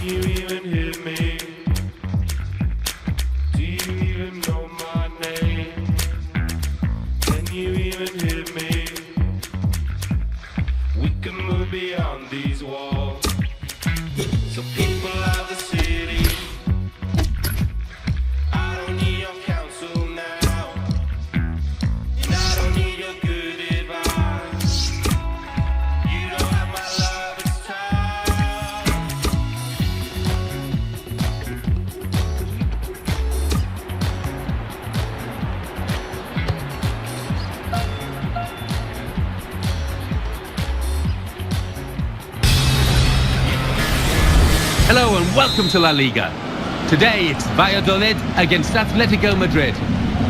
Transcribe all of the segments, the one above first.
You even hear me? Do you even know my name? Can you even hear me? We can move beyond these walls. So people of the city, I don't need your counsel now, and I don't need your good advice. You don't have my love, it's time. Hello and welcome to La Liga. Today it's Valladolid against Athletico Madrid.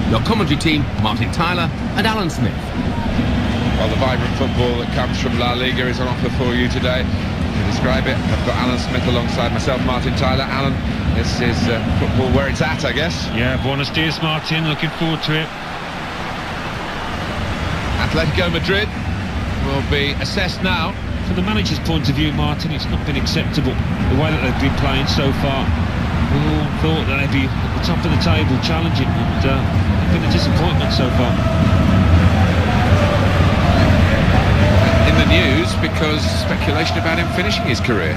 Your commentary team, Martin Tyler and Alan Smith. Well, the vibrant football that comes from La Liga is on offer for you today. To describe it, I've got Alan Smith alongside myself, Martin Tyler. Alan, this is football where it's at, I guess. Yeah, buenos dias, Martin. Looking forward to it. Atletico Madrid will be assessed now. From the manager's point of view, Martin, it's not been acceptable the way that they've been playing so far. We all thought that they'd be at the top of the table challenging, and it's been a disappointment so far. In the news because speculation about him finishing his career.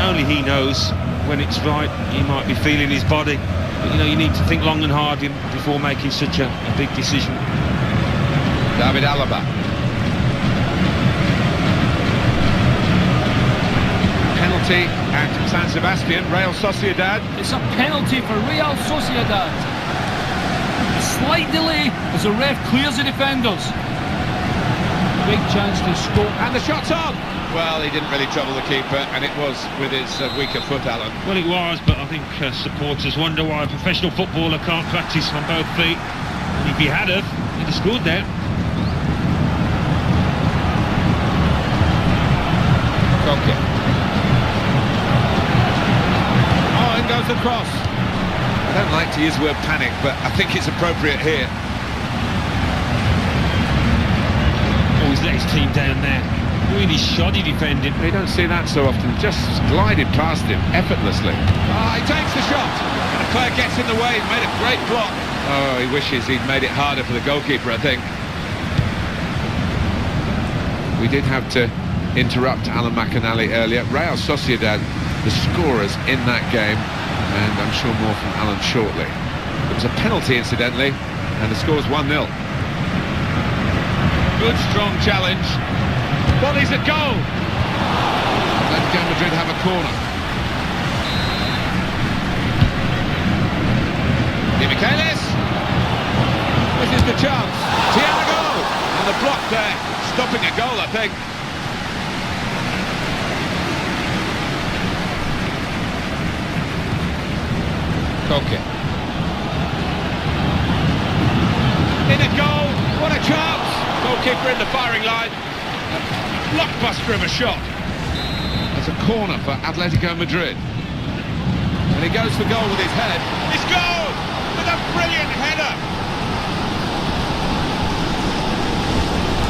Only he knows when it's right. He might be feeling his body, but you need to think long and hard before making such a big decision. David Alaba. Penalty at San Sebastian, Real Sociedad. It's a penalty for Real Sociedad. A slight delay as the ref clears the defenders. Big chance to score. And the shot's on! Well, he didn't really trouble the keeper, and it was with his weaker foot, Alan. Well, it was, but I think supporters wonder why a professional footballer can't practice on both feet. And if he had he'd have scored there. Okay. Goes across. I don't like to use the word panic, but I think it's appropriate here. He's let his team down there. Really shoddy defending. You don't see that so often. Just glided past him effortlessly. He takes the shot. And the player gets in the way. He's made a great block. Oh, he wishes he'd made it harder for the goalkeeper, I think. We did have to interrupt Alan McAnally earlier. Real Sociedad, the scorers in that game, and I'm sure more from Alan shortly. It was a penalty, incidentally, and the score's 1-0. Good, strong challenge. Volley's a goal! Atletico Madrid have a corner. Di Michelis! This is the chance. Thiago! And the block there, stopping a goal, I think. Koke. In a goal, what a chance! Goalkeeper in the firing line. A blockbuster of a shot. That's a corner for Atletico Madrid. And he goes for goal with his head. It's goal! With a brilliant header!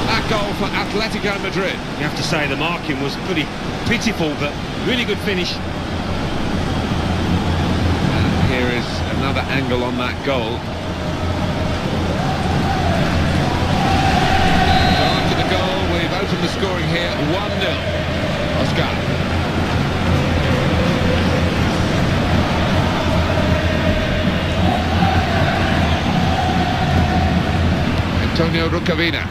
That goal for Atletico Madrid. You have to say the marking was pretty pitiful, but really good finish. Here is another angle on that goal. So after the goal, we've opened the scoring here, 1-0. Oscar. Antonio Rucavina.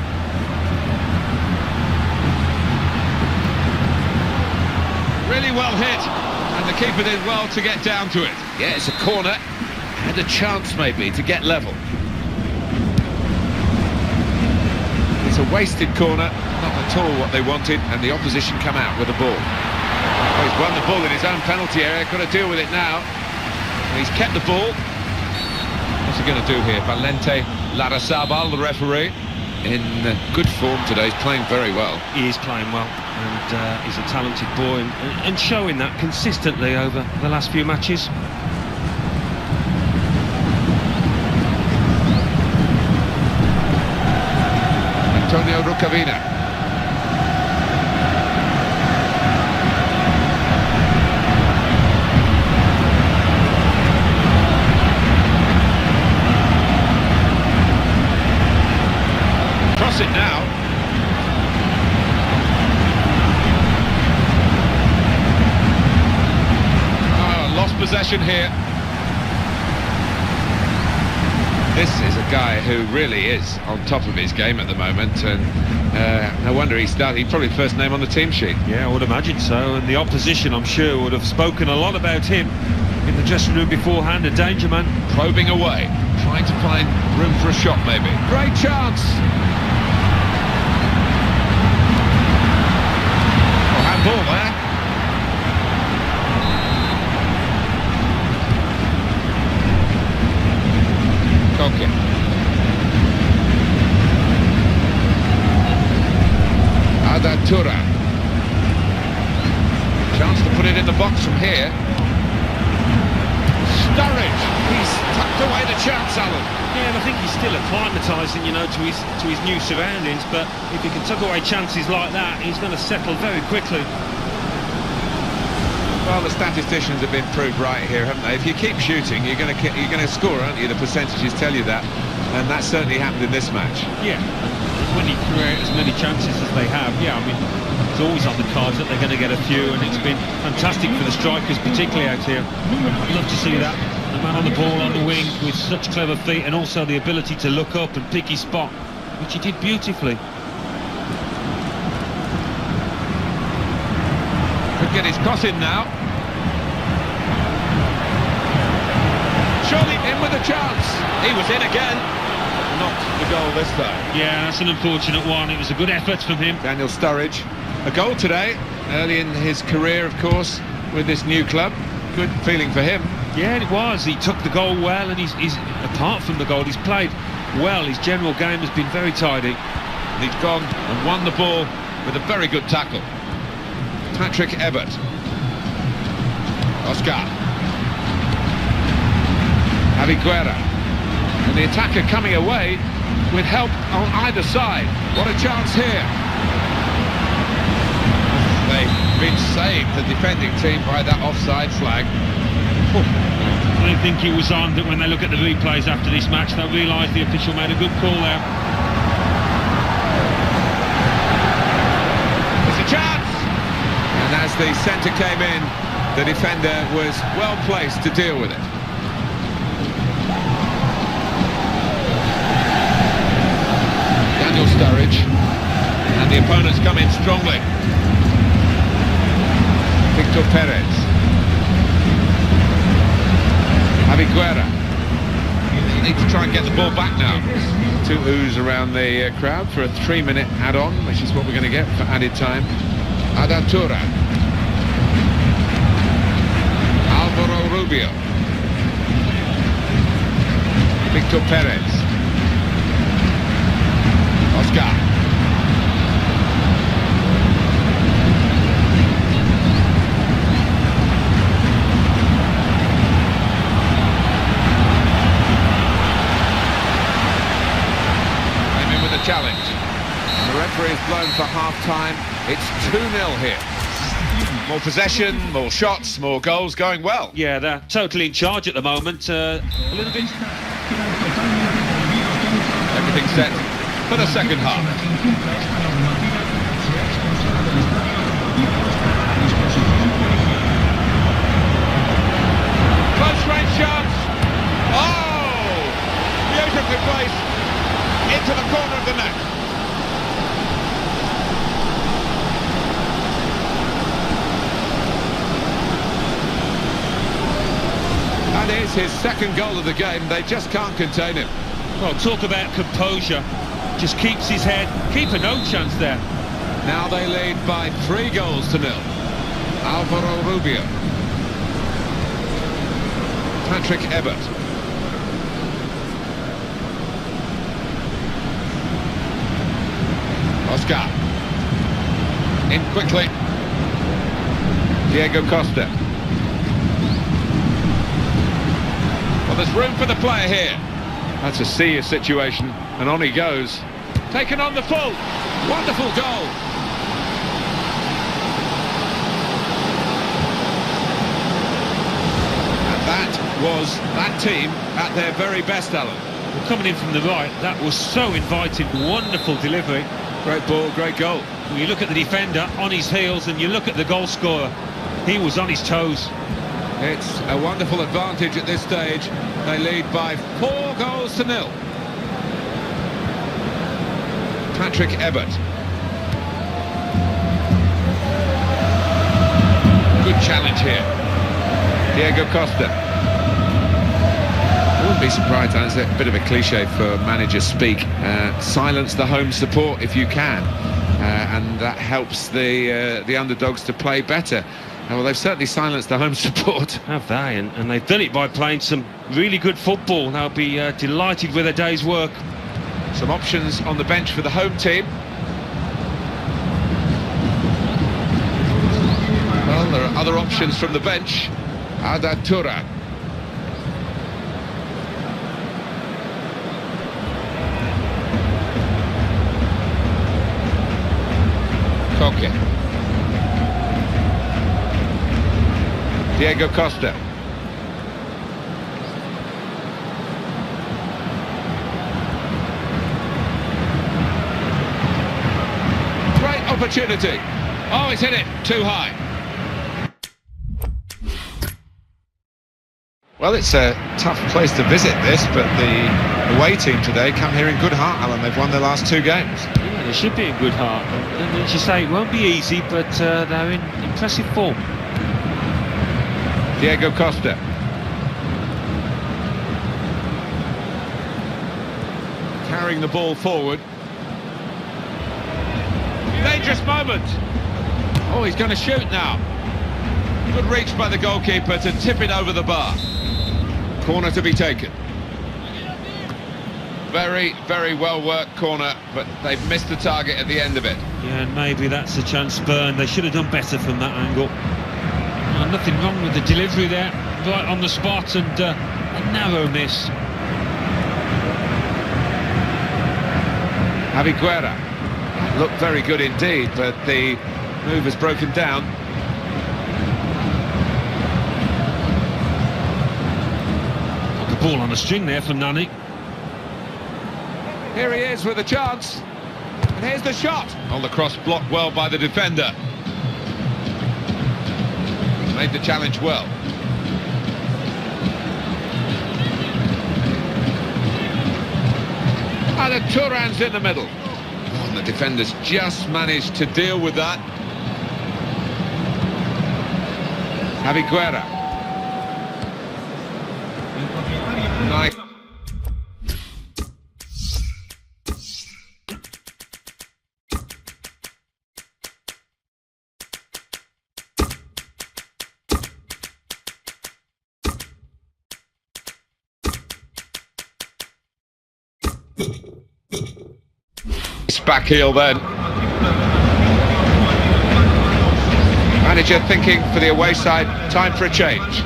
Really well hit. And the keeper did well to get down to it. Yeah, it's a corner. Had a chance maybe to get level. wasted corner, not at all what they wanted, and the opposition come out with the ball. Well, he's won the ball in his own penalty area, got to deal with it now. He's kept the ball. What's he going to do here? Valente Larrazabal, the referee, in good form today. He's playing very well. He is playing well, and he's a talented boy, and showing that consistently over the last few matches. Antonio Rucavina. Cross it now. Oh, lost possession here. This is a guy who really is on top of his game at the moment, and no wonder he started. He's probably first name on the team sheet. Yeah, I would imagine so, and the opposition, I'm sure, would have spoken a lot about him in the dressing room beforehand. A danger man. Probing away, trying to find room for a shot maybe. Great chance! Oh, handball there. Okay. Adatura. Chance to put it in the box from here. Sturridge. He's tucked away the chance, Alan. Yeah, and I think he's still acclimatising, you know, to his new surroundings. But if he can tuck away chances like that, he's going to settle very quickly. Well, the statisticians have been proved right here, haven't they? If you keep shooting, you're going to score, aren't you? The percentages tell you that, and that certainly happened in this match. Yeah, when you create as many chances as they have, yeah, I mean, it's always on the cards that they're going to get a few, and it's been fantastic for the strikers, particularly out here. I'd love to see that. The man on the ball, on the wing, with such clever feet, and also the ability to look up and pick his spot, which he did beautifully. Could get his cross in now. Surely in with a chance. He was in again. Not the goal this time. Yeah, that's an unfortunate one. It was a good effort from him. Daniel Sturridge. A goal today, early in his career, of course, with this new club. Good feeling for him. Yeah, it was. He took the goal well, and he's apart from the goal, he's played well. His general game has been very tidy. And he's gone and won the ball with a very good tackle. Patrick Ebert. Oscar. Javi Guerra. And the attacker coming away with help on either side. What a chance here. They've been saved, the defending team, by that offside flag. I don't think it was on, but when they look at the replays after this match, they'll realise the official made a good call there. It's a chance! And as the centre came in, the defender was well placed to deal with it. Daniel Sturridge, and the opponents come in strongly. Victor Perez. Javi Guerra. Need to try and get the ball back now. Two oohs around the crowd for a 3-minute add-on, which is what we're going to get for added time. Adatura. Alvaro Rubio. Victor Perez. Oscar. Came in with a challenge. And the referee is blown for half-time. It's 2-0 here. More possession, more shots, more goals, going well. Yeah, they're totally in charge at the moment. A little bit... Everything set for the second half. Close range chance. Oh! Beautifully placed into the corner of the net. That is his second goal of the game. They just can't contain him. Well, talk about composure. just keeps his head. Keeper no chance there. Now they lead by 3-0. Alvaro Rubio. Patrick Ebert. Oscar. In quickly. Diego Costa. Well, there's room for the player here. That's a serious situation, and on he goes. Taken on the full. Wonderful goal. And that was that team at their very best, Alan. Well, coming in from the right, that was so inviting. Wonderful delivery. Great ball, great goal. When you look at the defender on his heels and you look at the goal scorer, he was on his toes. It's a wonderful advantage at this stage. They lead by 4-0. Patrick Ebert. Good challenge here. Diego Costa. I wouldn't be surprised, that's a bit of a cliche for manager speak. Silence the home support if you can. And that helps the underdogs to play better. Well, they've certainly silenced the home support. Have they? And they've done it by playing some really good football. They'll be delighted with their day's work. Some options on the bench for the home team. Well, there are other options from the bench. Ada Turan. Koke. Diego Costa. Great opportunity. Oh, he's hit it too high. Well, it's a tough place to visit this, but the away team today come here in good heart, Alan. They've won their last 2 games. Yeah, they should be in good heart. And as you say, it won't be easy, but they're in impressive form. Diego Costa. Carrying the ball forward. Dangerous moment. Oh, he's going to shoot now. Good reach by the goalkeeper to tip it over the bar. Corner to be taken. Very, very well worked corner, but they've missed the target at the end of it. Yeah, and maybe that's a chance Burn. They should have done better from that angle. Nothing wrong with the delivery there, right on the spot, and a narrow miss. Javi Guerra looked very good indeed, but the move has broken down. Got the ball on a string there from Nani. Here he is with a chance, and here's the shot. On the cross, blocked well by the defender. Made the challenge well. And Turan's in the middle. Oh, and the defenders just managed to deal with that. Javi Guerra. Nice. It's back heel then. Manager thinking for the away side, time for a change.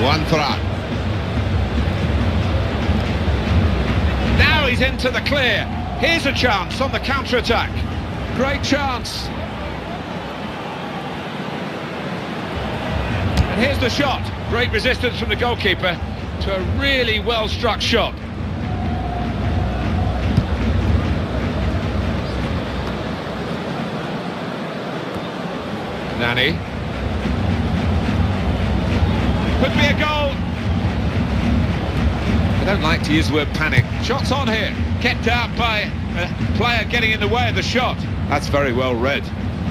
One for out. Now he's into the clear. Here's a chance on the counter-attack. Great chance. And here's the shot. Great resistance from the goalkeeper to a really well-struck shot. Nani. Could be a goal. I don't like to use the word panic. Shots on here. Kept out by a player getting in the way of the shot. That's very well read.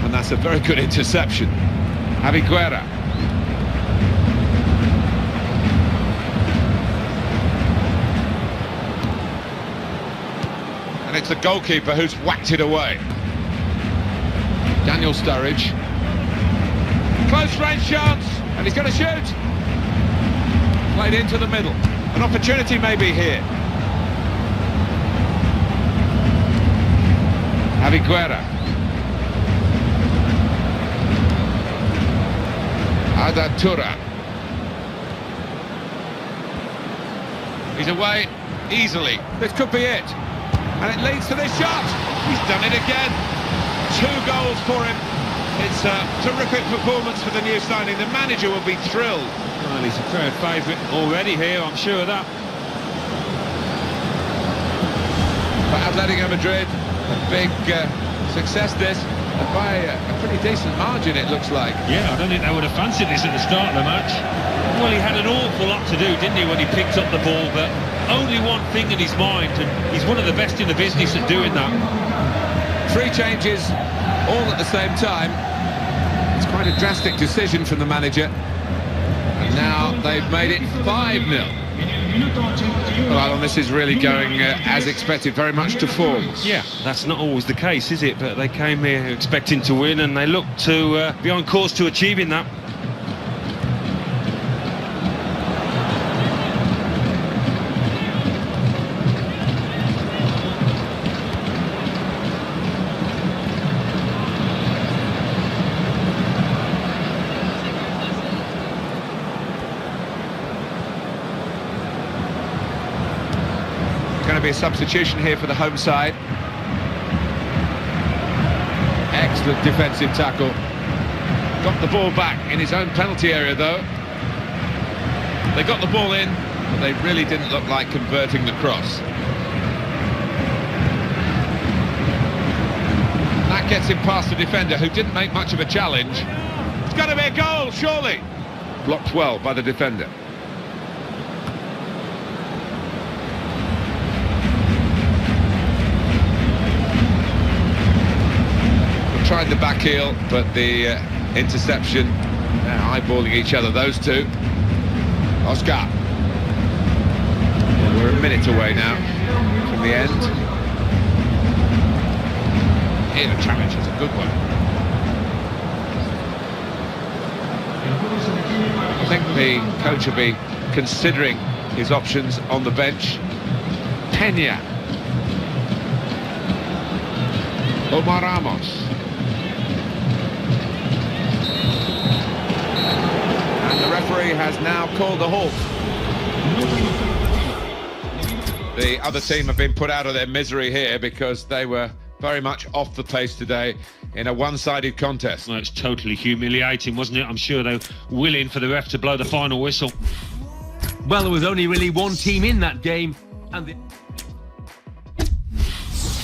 And that's a very good interception. Javi Guerra. the goalkeeper who's whacked it away. Daniel Sturridge. Close range chance, and he's going to shoot. Played into the middle. An opportunity maybe here. Aviguera. Adatura. He's away easily. This could be it. And it leads to this shot. He's done it again. 2 goals for him. It's a terrific performance for the new signing. The manager will be thrilled. Well, he's a crowd favourite already here, I'm sure of that. For Atletico Madrid, a big success this, and by a pretty decent margin it looks like. Yeah, I don't think they would have fancied this at the start of the match. Well, he had an awful lot to do, didn't he, when he picked up the ball, but only one thing in his mind, and he's one of the best in the business at doing that. 3 changes, all at the same time. It's quite a drastic decision from the manager. And now they've made it 5-0. Well, Alan, this is really going as expected, very much to form. Yeah, that's not always the case, is it? But they came here expecting to win, and they look to be on course to achieving that. Going to be a substitution here for the home side. Excellent defensive tackle. Got the ball back in his own penalty area though. They got the ball in, but they really didn't look like converting the cross. That gets him past the defender, who didn't make much of a challenge. It's got to be a goal, surely. Blocked well by the defender. Tried the back heel, but the interception, eyeballing each other, those two. Oscar. Well, we're a minute away now from the end. Here, the challenge is a good one. I think the coach will be considering his options on the bench. Peña. Omar Ramos. Referee has now called a halt. The other team have been put out of their misery here because they were very much off the pace today in a one-sided contest. Well, it's totally humiliating, wasn't it? I'm sure they were willing for the ref to blow the final whistle. Well, there was only really one team in that game, and